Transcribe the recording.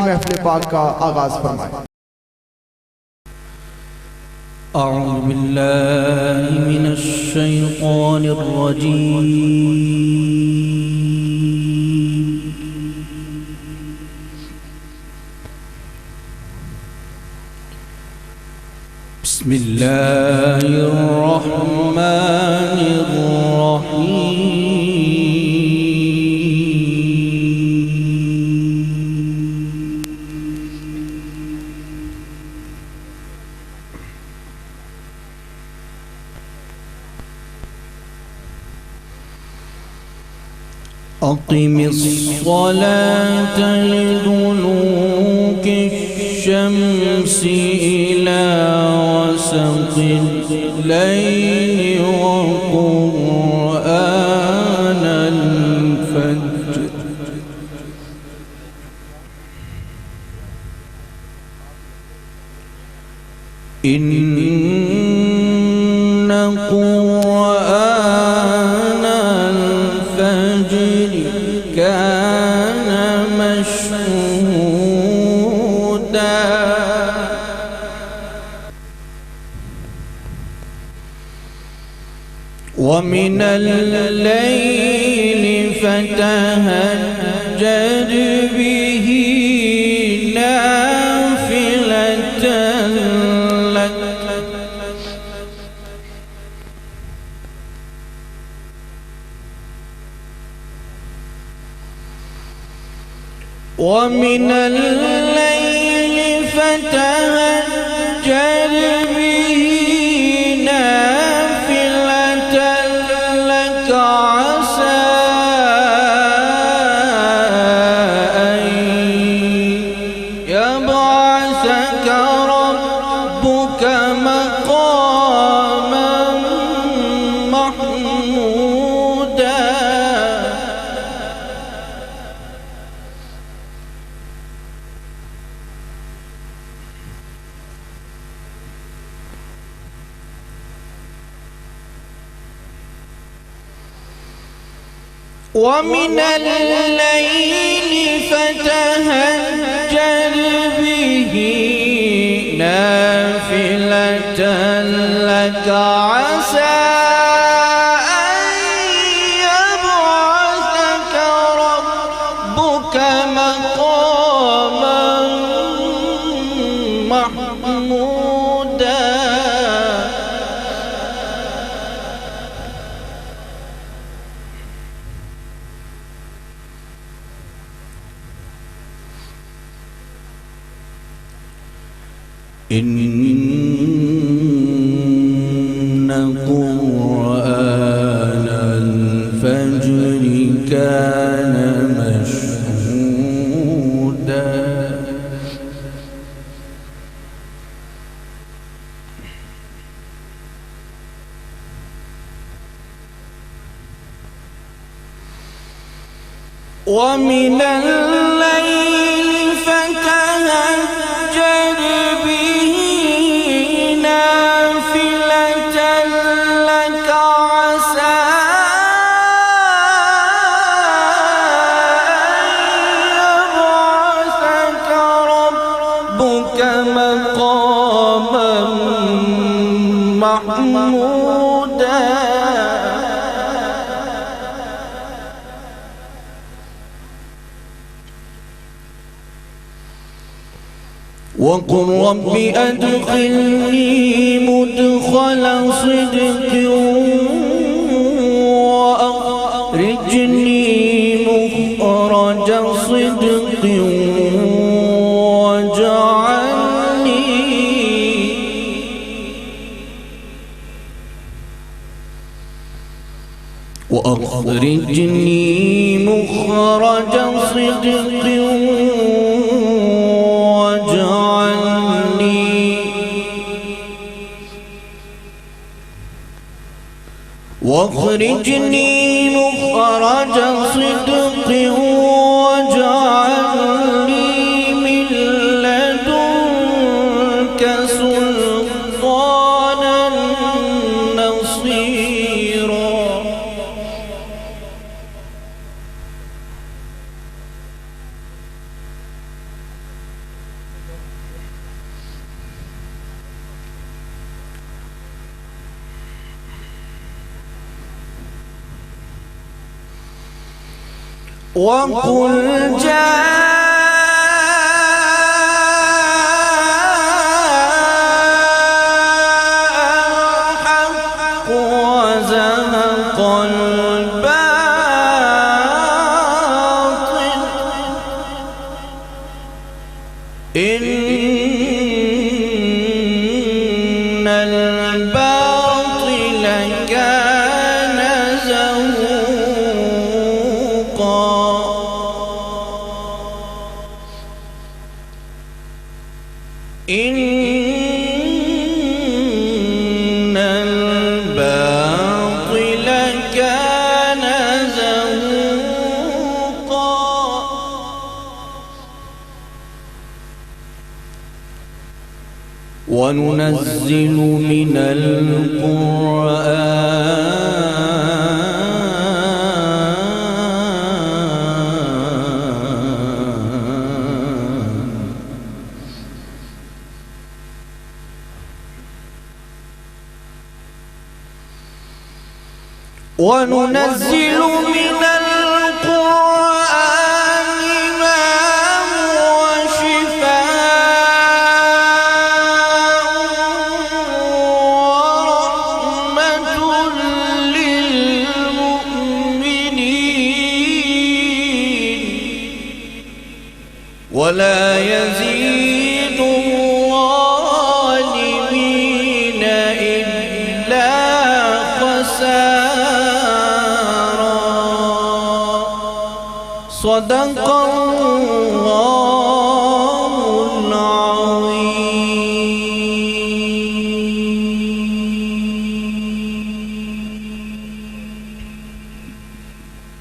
महफिल पाक का आगाज फरमाए। अऊज़ु बिल्लाहि मिनश शैतानिर रजीम। बिस्मिल्लाहिर रहमानिर रहीम। अक़िमिस्सलात लिदुलूकिश्शम्सि इला वसक़िल लैलि वक़ुरआनल फ़ज्र। इन्न क़ुरआनल फ़ज्र कान मशहूदा। वमिनल लैलि फ़तहज्जद बिही नाफ़िलतन लक। वमिनल लैलि फ़तहज्जद बिही नाफ़िलतन लक असा अन यबअसक रब्बुक मक़ामन महमूदा। ومن الليل فتهجد به نافلة لك عسى أن يبعثك ربك مقاما محمودا. إن قرآن الفجر كان مشهودا. ومن الليل فتهجد به نافلة لك عسى أن يبعثك ربك مقاما محمودا. وقل رب أدخلني مدخل صدق وأخرجني مخرج صدق وأخرجني مخرج صدق واخرجني مخرج صدق واجعلني من لدنك سلطانا نصيرا. وقل جاء الحق وزهق الباطل إن الباطل كان زهوقا إن الباطل كان زهوقا وننزل من وننزل من القرآن ما هو شفاء ورحمة للمؤمنين ولا يزيد الظالمين إلا خسارا صدق الله